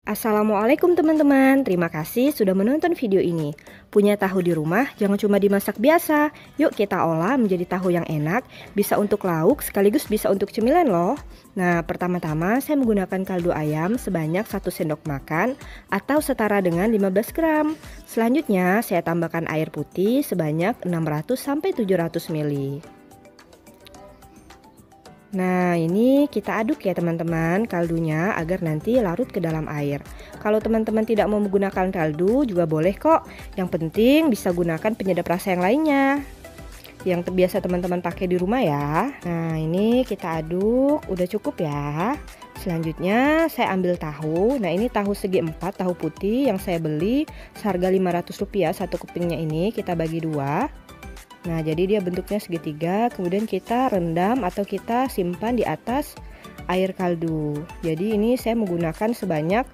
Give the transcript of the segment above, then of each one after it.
Assalamualaikum teman-teman, terima kasih sudah menonton video ini. Punya tahu di rumah, jangan cuma dimasak biasa. Yuk kita olah menjadi tahu yang enak, bisa untuk lauk sekaligus bisa untuk cemilan loh. Nah, pertama-tama saya menggunakan kaldu ayam sebanyak 1 sendok makan atau setara dengan 15 gram. Selanjutnya saya tambahkan air putih sebanyak 600-700 ml. Nah, ini kita aduk ya teman-teman kaldunya agar nanti larut ke dalam air. Kalau teman-teman tidak mau menggunakan kaldu juga boleh kok. Yang penting bisa gunakan penyedap rasa yang lainnya yang terbiasa teman-teman pakai di rumah ya. Nah, ini kita aduk, udah cukup ya. Selanjutnya saya ambil tahu. Nah, ini tahu segi 4, tahu putih yang saya beli seharga Rp500 satu kepingnya ini kita bagi dua. Nah, jadi dia bentuknya segitiga, kemudian kita rendam atau kita simpan di atas air kaldu. Jadi ini saya menggunakan sebanyak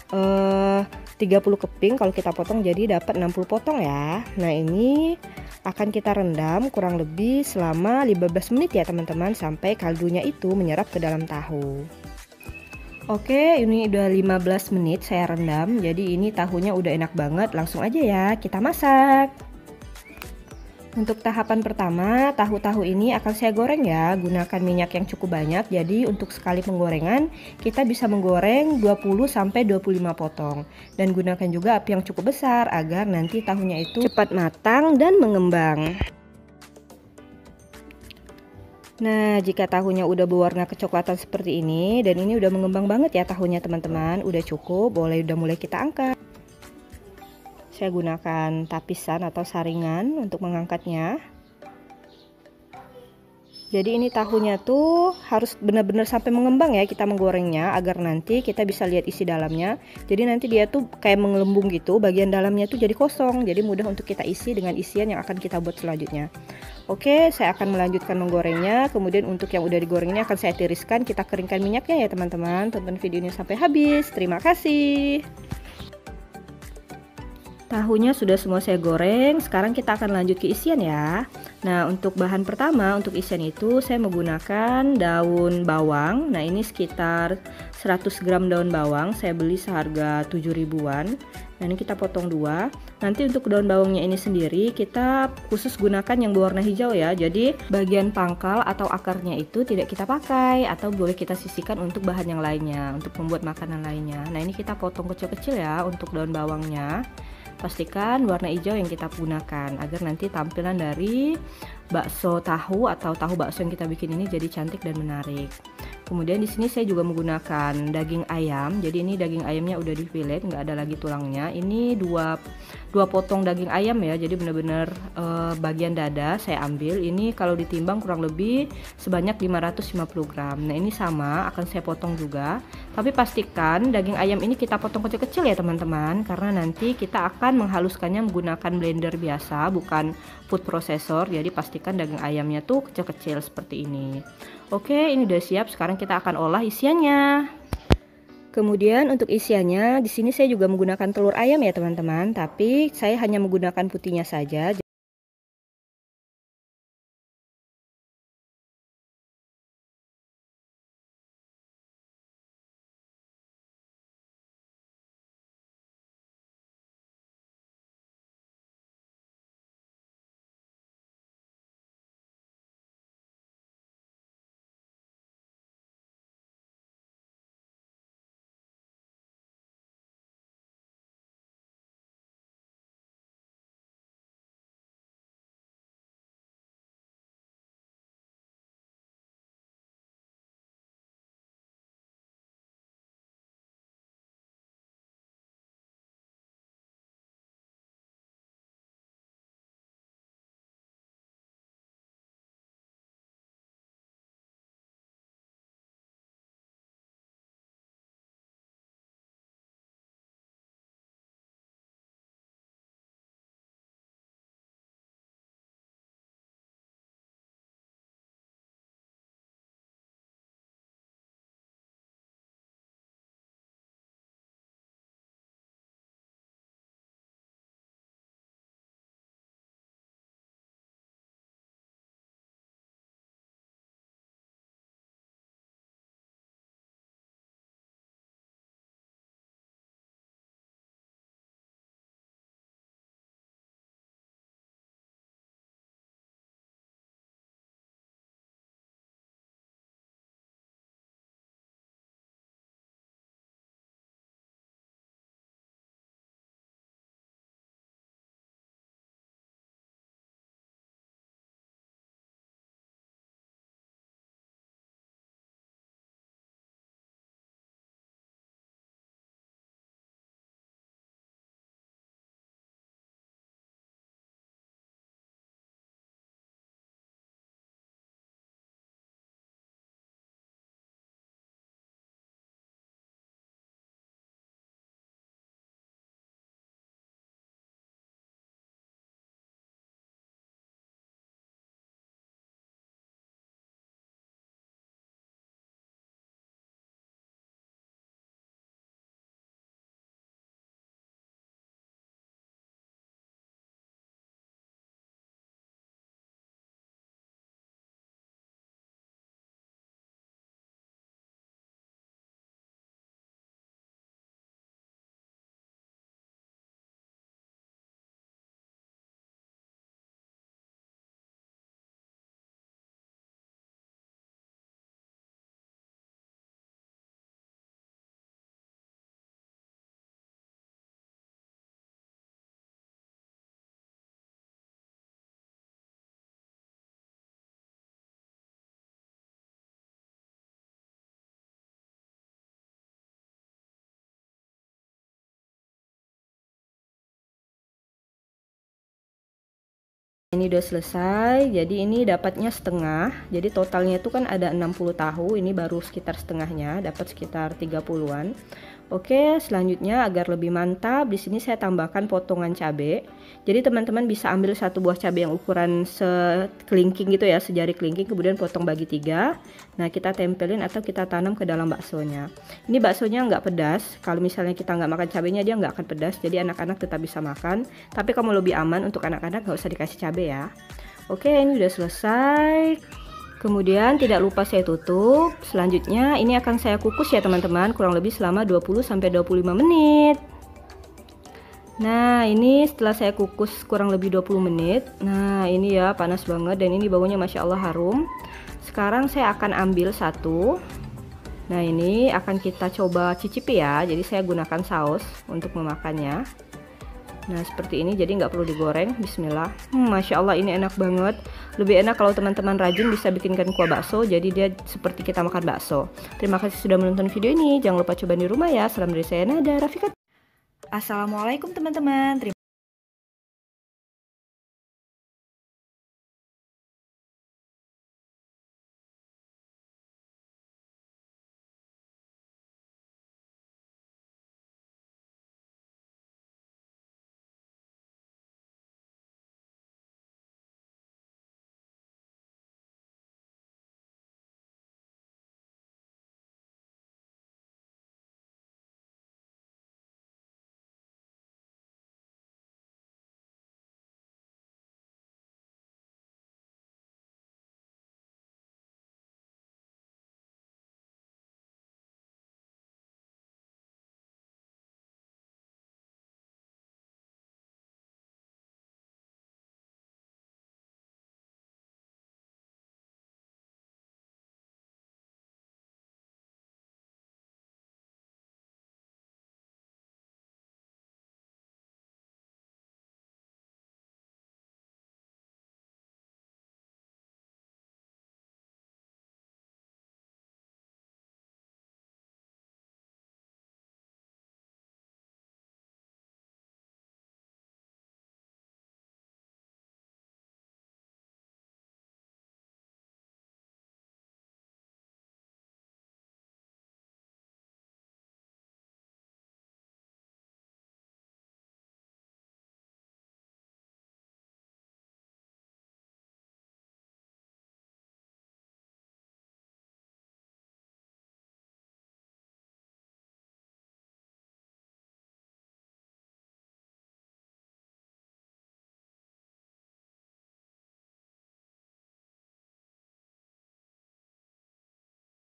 30 keping, kalau kita potong jadi dapat 60 potong ya. Nah, ini akan kita rendam kurang lebih selama 15 menit ya teman-teman, sampai kaldunya itu menyerap ke dalam tahu. Oke, ini udah 15 menit saya rendam. Jadi ini tahunya udah enak banget, langsung aja ya kita masak. Untuk tahapan pertama, tahu-tahu ini akan saya goreng ya, gunakan minyak yang cukup banyak. Jadi untuk sekali penggorengan, kita bisa menggoreng 20-25 potong. Dan gunakan juga api yang cukup besar agar nanti tahunya itu cepat matang dan mengembang. Nah, jika tahunya udah berwarna kecoklatan seperti ini, dan ini udah mengembang banget ya tahunya teman-teman, udah cukup, udah mulai kita angkat. Saya gunakan tapisan atau saringan untuk mengangkatnya. Jadi ini tahunya tuh harus benar-benar sampai mengembang ya kita menggorengnya, agar nanti kita bisa lihat isi dalamnya. Jadi nanti dia tuh kayak mengelembung gitu, bagian dalamnya tuh jadi kosong, jadi mudah untuk kita isi dengan isian yang akan kita buat selanjutnya. Oke, saya akan melanjutkan menggorengnya. Kemudian untuk yang udah digorengnya akan saya tiriskan, kita keringkan minyaknya ya teman-teman. Tonton video ini sampai habis. Terima kasih. Tahunya sudah semua saya goreng, sekarang kita akan lanjut ke isian ya. Nah, untuk bahan pertama, untuk isian itu saya menggunakan daun bawang. Nah, ini sekitar 100 gram daun bawang, saya beli seharga 7 ribuan. Nah, ini kita potong dua. Nanti untuk daun bawangnya ini sendiri, kita khusus gunakan yang berwarna hijau ya. Jadi, bagian pangkal atau akarnya itu tidak kita pakai, atau boleh kita sisihkan untuk bahan yang lainnya, untuk membuat makanan lainnya. Nah, ini kita potong kecil-kecil ya untuk daun bawangnya. Pastikan warna hijau yang kita gunakan agar nanti tampilan dari bakso tahu atau tahu bakso yang kita bikin ini jadi cantik dan menarik. Kemudian di sini saya juga menggunakan daging ayam. Jadi ini daging ayamnya udah di fillet, nggak ada lagi tulangnya. Ini dua potong daging ayam ya. Jadi benar-benar bagian dada saya ambil. Ini kalau ditimbang kurang lebih sebanyak 550 gram. Nah, ini sama akan saya potong juga. Tapi pastikan daging ayam ini kita potong kecil-kecil ya teman-teman, karena nanti kita akan menghaluskannya menggunakan blender biasa, bukan food processor. Jadi pastikan daging ayamnya tuh kecil-kecil seperti ini. Oke, ini udah siap. Sekarang kita akan olah isiannya. Kemudian untuk isiannya, di sini saya juga menggunakan telur ayam ya teman-teman, tapi saya hanya menggunakan putihnya saja. Ini udah selesai, jadi ini dapatnya setengah. Jadi totalnya itu kan ada 60 tahu, ini baru sekitar setengahnya, dapat sekitar 30-an. Oke, selanjutnya agar lebih mantap, di sini saya tambahkan potongan cabai. Jadi teman-teman bisa ambil satu buah cabai yang ukuran sekelingking gitu ya, sejari kelingking, kemudian potong bagi 3. Nah, kita tempelin atau kita tanam ke dalam baksonya. Ini baksonya nggak pedas. Kalau misalnya kita nggak makan cabainya, dia nggak akan pedas. Jadi anak-anak tetap bisa makan. Tapi kalau lebih aman untuk anak-anak nggak usah dikasih cabai ya. Oke, ini udah selesai. Kemudian tidak lupa saya tutup. Selanjutnya ini akan saya kukus ya teman-teman, kurang lebih selama 20-25 menit. Nah, ini setelah saya kukus kurang lebih 20 menit. Nah, ini ya panas banget dan ini baunya Masya Allah harum. Sekarang saya akan ambil satu. Nah, ini akan kita coba cicipi ya. Jadi saya gunakan saus untuk memakannya. Nah, seperti ini, jadi nggak perlu digoreng. Bismillah. Masya Allah, ini enak banget. Lebih enak kalau teman-teman rajin bisa bikinkan kuah bakso, jadi dia seperti kita makan bakso. Terima kasih sudah menonton video ini. Jangan lupa coba di rumah ya. Salam dari saya, Nada Rafika. Assalamualaikum teman-teman.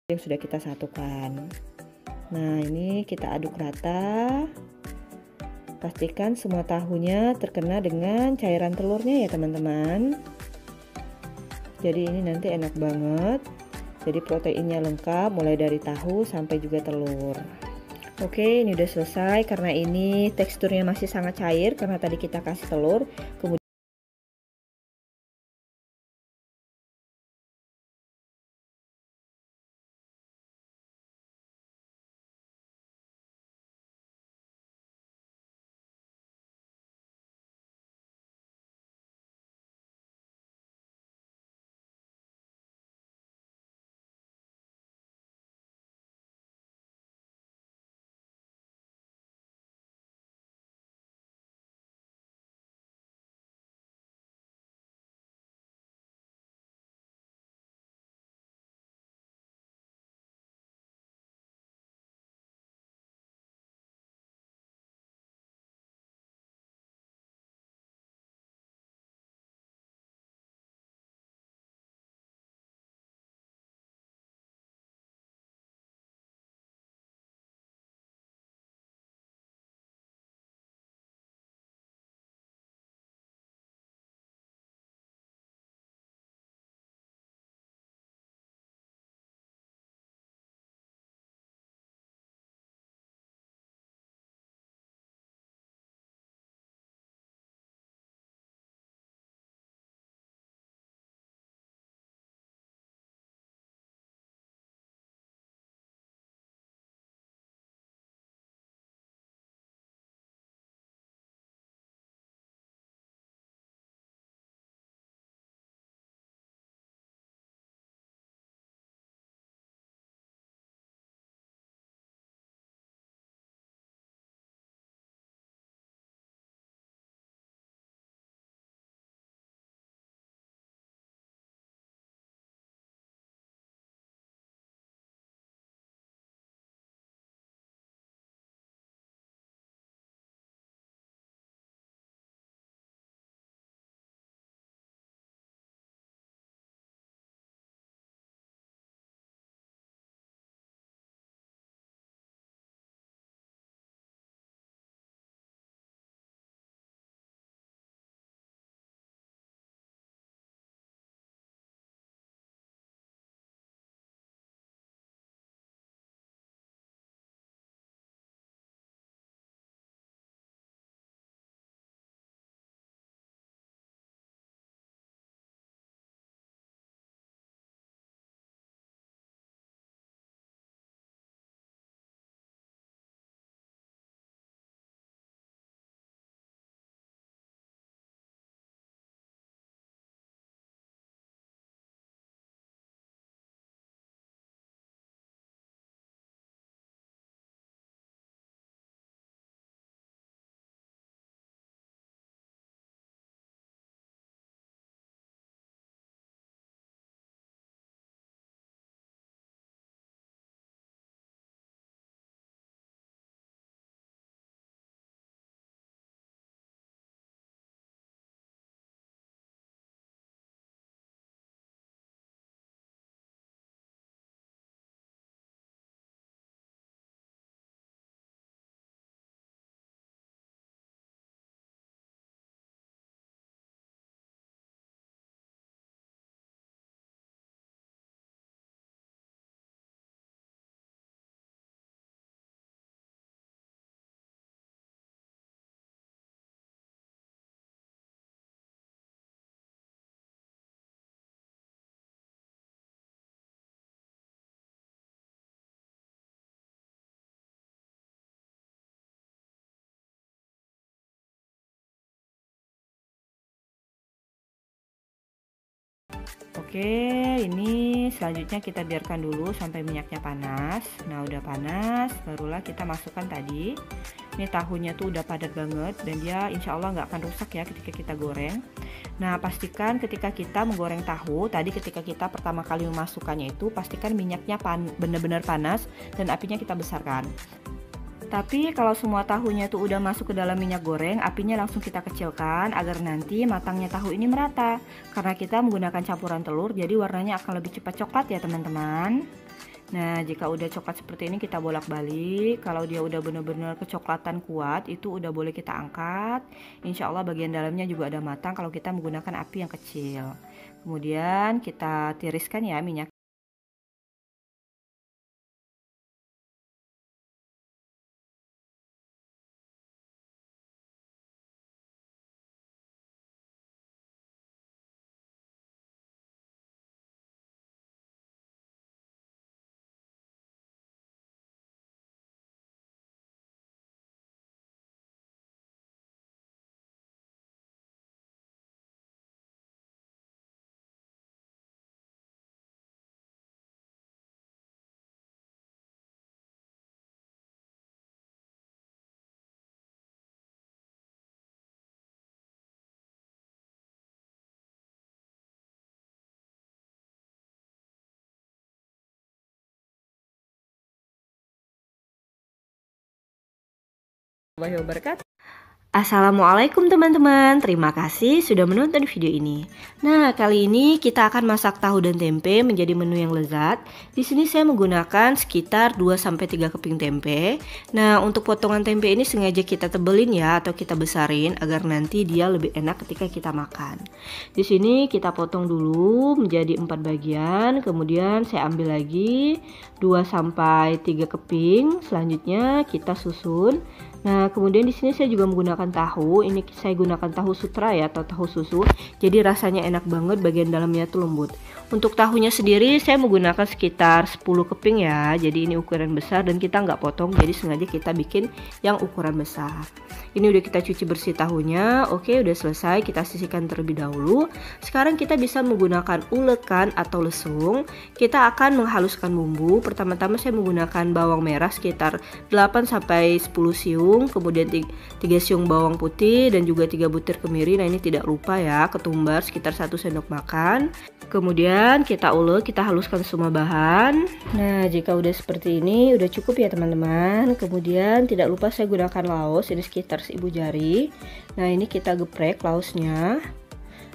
Yang sudah kita satukan. Nah, ini kita aduk rata. Pastikan semua tahunya terkena dengan cairan telurnya ya teman-teman. Jadi ini nanti enak banget. Jadi proteinnya lengkap mulai dari tahu sampai juga telur. Oke, ini udah selesai karena ini teksturnya masih sangat cair karena tadi kita kasih telur. Kemudian Oke, ini selanjutnya kita biarkan dulu sampai minyaknya panas. Nah, udah panas, barulah kita masukkan tadi. Ini tahunya tuh udah padat banget dan dia insya Allah nggak akan rusak ya ketika kita goreng. Nah, pastikan ketika kita menggoreng tahu, tadi ketika kita pertama kali memasukkannya itu, pastikan minyaknya benar-benar panas dan apinya kita besarkan. Tapi kalau semua tahunya itu udah masuk ke dalam minyak goreng, apinya langsung kita kecilkan agar nanti matangnya tahu ini merata. Karena kita menggunakan campuran telur, jadi warnanya akan lebih cepat coklat ya teman-teman. Nah, jika udah coklat seperti ini kita bolak-balik. Kalau dia udah benar-benar kecoklatan kuat, itu udah boleh kita angkat. Insya Allah bagian dalamnya juga ada matang kalau kita menggunakan api yang kecil. Kemudian kita tiriskan ya minyak. Assalamualaikum teman-teman, terima kasih sudah menonton video ini. Nah, kali ini kita akan masak tahu dan tempe menjadi menu yang lezat. Di sini saya menggunakan sekitar 2-3 keping tempe. Nah, untuk potongan tempe ini sengaja kita tebelin ya atau kita besarin agar nanti dia lebih enak ketika kita makan. Di sini kita potong dulu menjadi 4 bagian, kemudian saya ambil lagi 2-3 keping. Selanjutnya kita susun. Nah, kemudian di sini saya juga menggunakan tahu. Ini saya gunakan tahu sutra ya atau tahu susu. Jadi rasanya enak banget, bagian dalamnya tuh lembut. Untuk tahunya sendiri saya menggunakan sekitar 10 keping ya. Jadi ini ukuran besar dan kita nggak potong. Jadi sengaja kita bikin yang ukuran besar. Ini udah kita cuci bersih tahunya. Oke, udah selesai. Kita sisihkan terlebih dahulu. Sekarang kita bisa menggunakan ulekan atau lesung. Kita akan menghaluskan bumbu. Pertama-tama saya menggunakan bawang merah sekitar 8-10 siung, kemudian 3 siung bawang putih dan juga 3 butir kemiri. Nah, ini tidak lupa ya, ketumbar sekitar 1 sendok makan. Kemudian kita ulek, kita haluskan semua bahan. Nah, jika udah seperti ini udah cukup ya teman-teman. Kemudian tidak lupa saya gunakan laos, ini sekitar seibu jari. Nah, ini kita geprek laosnya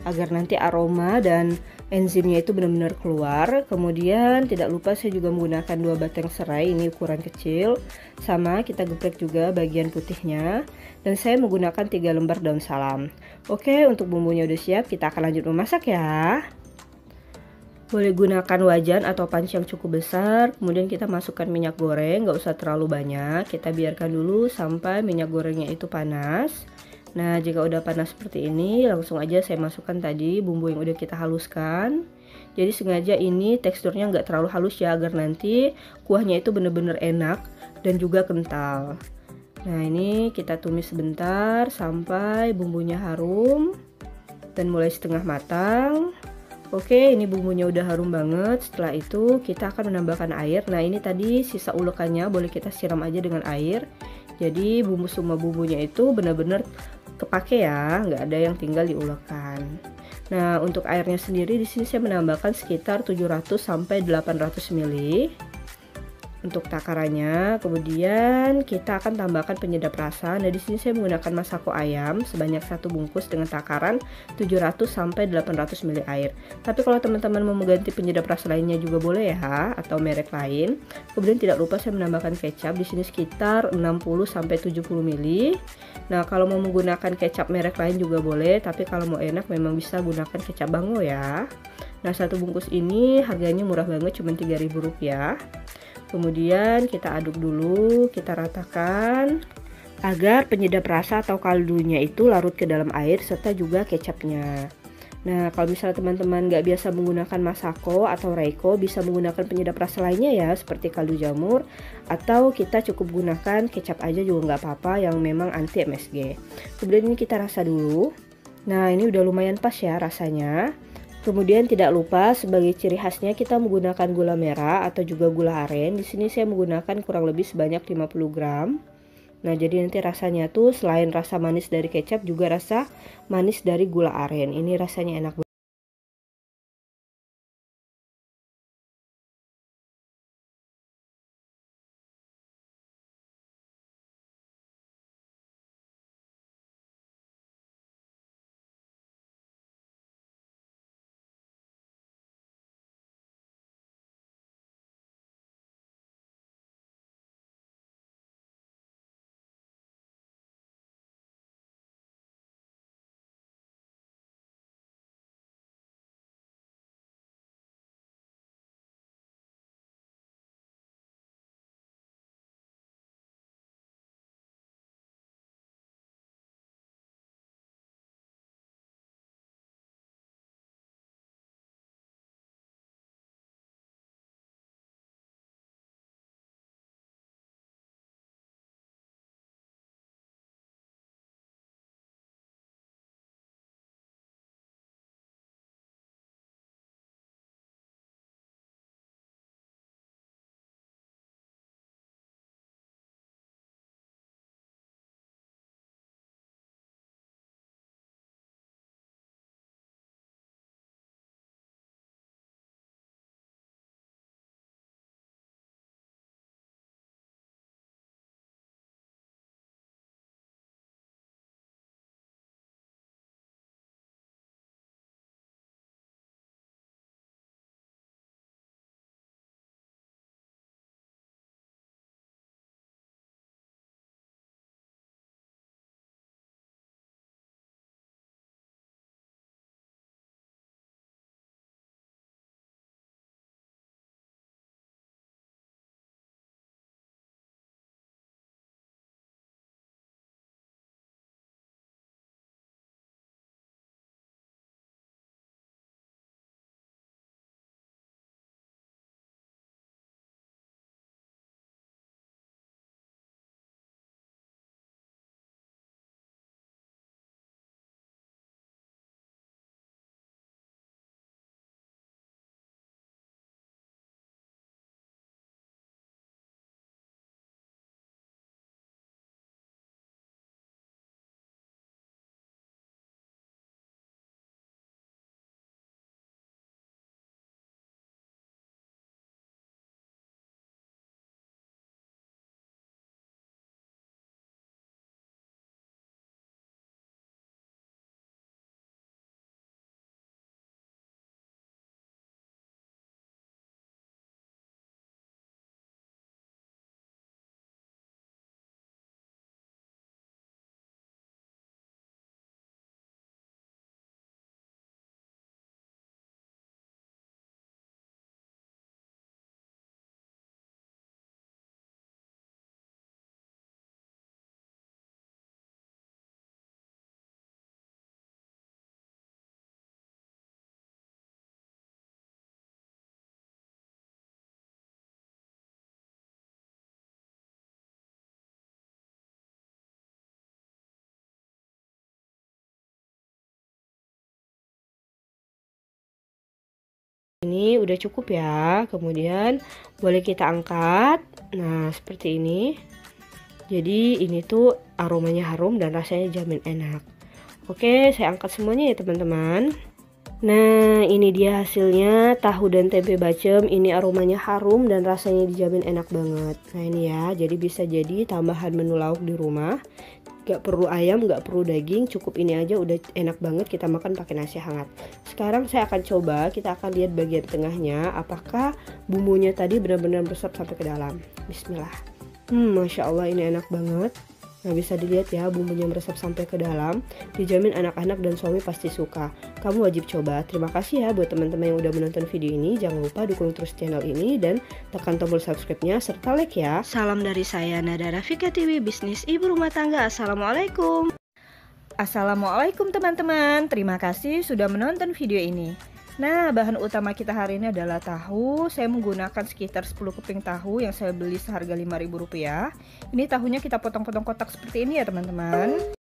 agar nanti aroma dan enzimnya itu benar-benar keluar. Kemudian tidak lupa saya juga menggunakan 2 batang serai, ini ukuran kecil. Sama kita geprek juga bagian putihnya. Dan saya menggunakan 3 lembar daun salam. Oke, untuk bumbunya udah siap, kita akan lanjut memasak ya. Boleh gunakan wajan atau panci yang cukup besar. Kemudian kita masukkan minyak goreng, nggak usah terlalu banyak. Kita biarkan dulu sampai minyak gorengnya itu panas. Nah, jika udah panas seperti ini, langsung aja saya masukkan tadi bumbu yang udah kita haluskan. Jadi sengaja ini teksturnya nggak terlalu halus ya, agar nanti kuahnya itu bener-bener enak dan juga kental. Nah, ini kita tumis sebentar sampai bumbunya harum dan mulai setengah matang. Oke, ini bumbunya udah harum banget. Setelah itu kita akan menambahkan air. Nah, ini tadi sisa ulekannya boleh kita siram aja dengan air. Jadi semua bumbunya itu benar-benar kepake ya, nggak ada yang tinggal di ulekan. Nah, untuk airnya sendiri di sini saya menambahkan sekitar 700-800 ml. Untuk takarannya, kemudian kita akan tambahkan penyedap rasa. Nah, di sini saya menggunakan masako ayam sebanyak 1 bungkus dengan takaran 700-800 ml air. Tapi kalau teman-teman mau mengganti penyedap rasa lainnya juga boleh ya, atau merek lain. Kemudian tidak lupa saya menambahkan kecap di sini sekitar 60-70 ml. Nah, kalau mau menggunakan kecap merek lain juga boleh, tapi kalau mau enak memang bisa gunakan kecap Bango ya. Nah, 1 bungkus ini harganya murah banget, cuma Rp3.000. Kemudian kita aduk dulu, kita ratakan agar penyedap rasa atau kaldunya itu larut ke dalam air serta juga kecapnya. Nah, kalau misalnya teman-teman nggak biasa menggunakan masako atau reiko, bisa menggunakan penyedap rasa lainnya ya, seperti kaldu jamur, atau kita cukup gunakan kecap aja juga nggak apa-apa yang memang anti MSG. Kemudian ini kita rasa dulu. Nah, ini udah lumayan pas ya rasanya. Kemudian tidak lupa sebagai ciri khasnya kita menggunakan gula merah atau juga gula aren. Di sini saya menggunakan kurang lebih sebanyak 50 gram. Nah, jadi nanti rasanya tuh selain rasa manis dari kecap juga rasa manis dari gula aren. Ini rasanya enak banget. Ini udah cukup ya. Kemudian boleh kita angkat. Nah, seperti ini. Jadi ini tuh aromanya harum dan rasanya jamin enak. Oke, saya angkat semuanya ya teman-teman. Nah, ini dia hasilnya tahu dan tempe bacem. Ini aromanya harum dan rasanya dijamin enak banget. Nah, ini ya. Jadi bisa jadi tambahan menu lauk di rumah. Gak perlu ayam, gak perlu daging, cukup ini aja udah enak banget kita makan pakai nasi hangat. Sekarang saya akan coba, kita akan lihat bagian tengahnya apakah bumbunya tadi benar-benar meresap sampai ke dalam. Bismillah. Masya Allah ini enak banget. Nah, bisa dilihat ya bumbunya meresap sampai ke dalam. Dijamin anak-anak dan suami pasti suka. Kamu wajib coba. Terima kasih ya buat teman-teman yang udah menonton video ini. Jangan lupa dukung terus channel ini dan tekan tombol subscribe-nya serta like ya. Salam dari saya Nada Rafika TV Bisnis Ibu Rumah Tangga. Assalamualaikum. Assalamualaikum teman-teman. Terima kasih sudah menonton video ini. Nah, bahan utama kita hari ini adalah tahu. Saya menggunakan sekitar 10 keping tahu yang saya beli seharga Rp5.000. Ini tahunya kita potong-potong kotak seperti ini ya teman-teman.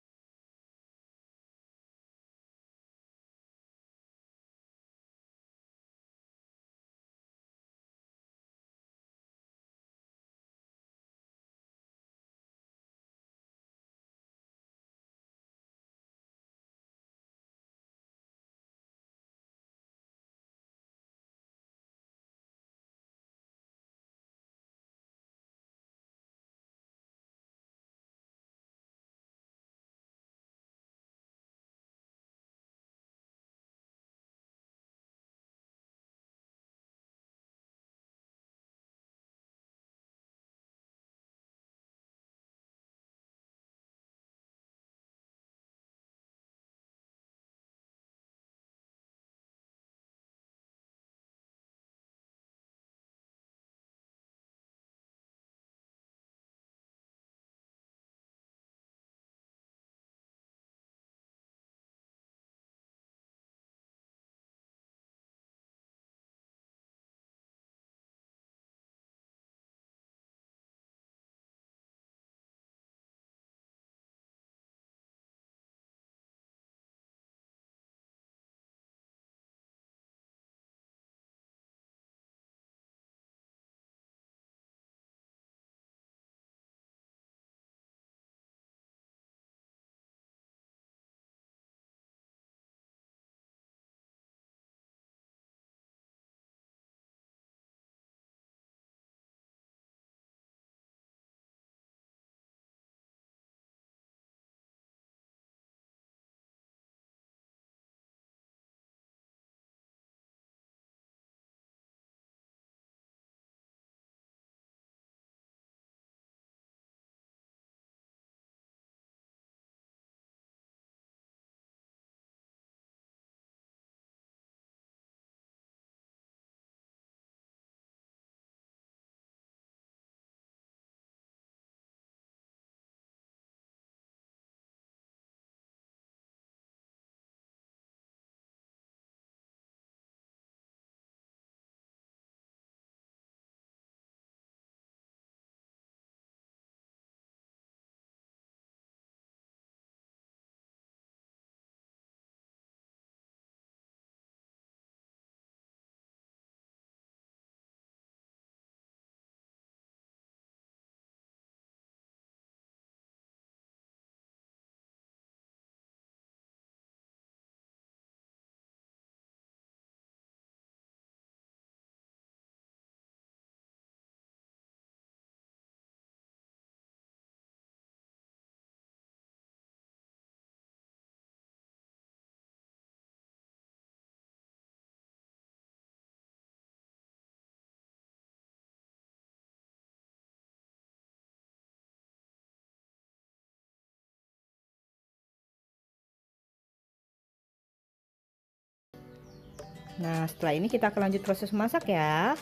Nah, setelah ini kita akan lanjut proses masak ya.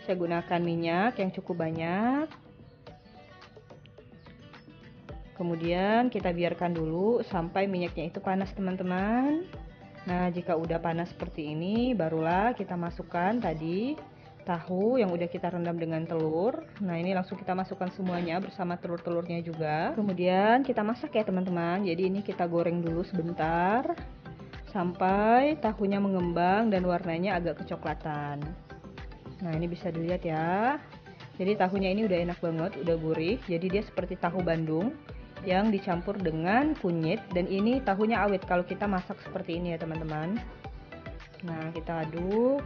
Saya gunakan minyak yang cukup banyak. Kemudian kita biarkan dulu sampai minyaknya itu panas, teman-teman. Nah, jika udah panas seperti ini, barulah kita masukkan tadi tahu yang udah kita rendam dengan telur. Nah, ini langsung kita masukkan semuanya bersama telur-telurnya juga. Kemudian kita masak ya, teman-teman. Jadi ini kita goreng dulu sebentar sampai tahunya mengembang dan warnanya agak kecoklatan. Nah, ini bisa dilihat ya. Jadi tahunya ini udah enak banget, udah gurih. Jadi dia seperti tahu Bandung yang dicampur dengan kunyit, dan ini tahunya awet kalau kita masak seperti ini ya, teman-teman. Nah, kita aduk.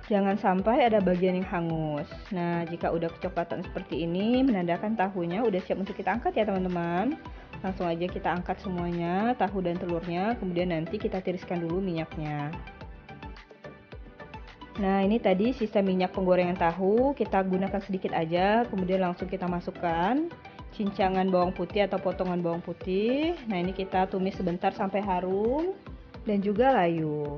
Jangan sampai ada bagian yang hangus. Nah, jika udah kecoklatan seperti ini, menandakan tahunya udah siap untuk kita angkat ya, teman-teman. Langsung aja kita angkat semuanya, tahu dan telurnya, kemudian nanti kita tiriskan dulu minyaknya. Nah, ini tadi sisa minyak penggorengan tahu, kita gunakan sedikit aja, kemudian langsung kita masukkan cincangan bawang putih atau potongan bawang putih. Nah, ini kita tumis sebentar sampai harum dan juga layu.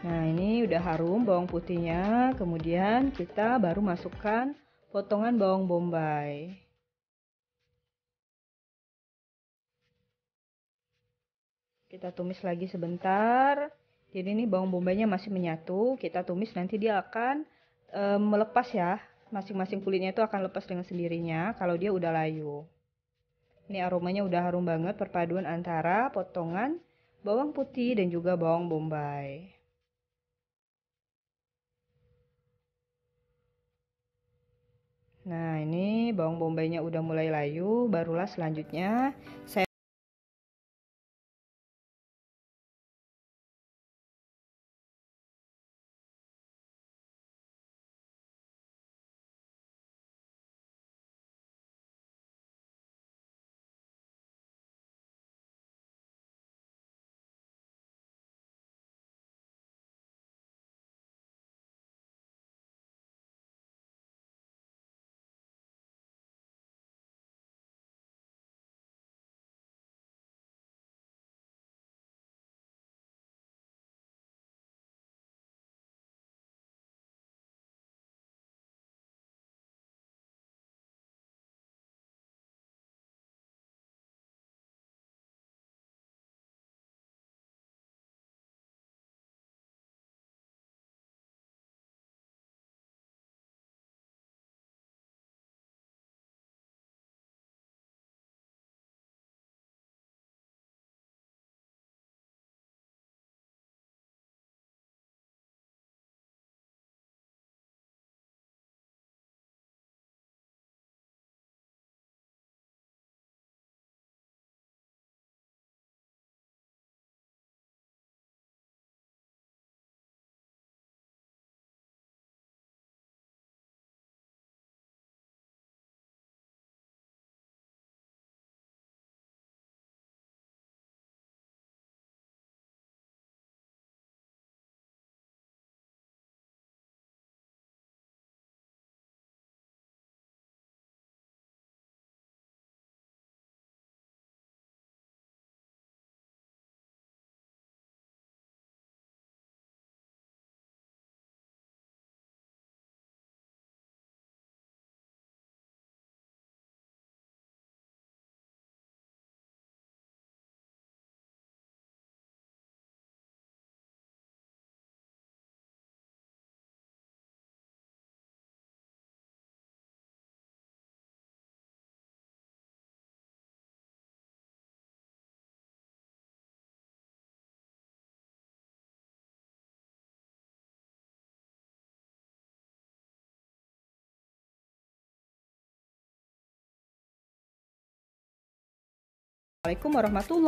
Nah, ini udah harum bawang putihnya, kemudian kita baru masukkan potongan bawang bombay. Kita tumis lagi sebentar. Jadi ini bawang bombaynya masih menyatu, kita tumis, nanti dia akan melepas ya. Masing-masing kulitnya itu akan lepas dengan sendirinya kalau dia udah layu. Ini aromanya udah harum banget, perpaduan antara potongan bawang putih dan juga bawang bombay. Nah, ini bawang bombaynya udah mulai layu, barulah selanjutnya saya Assalamualaikum warahmatullahi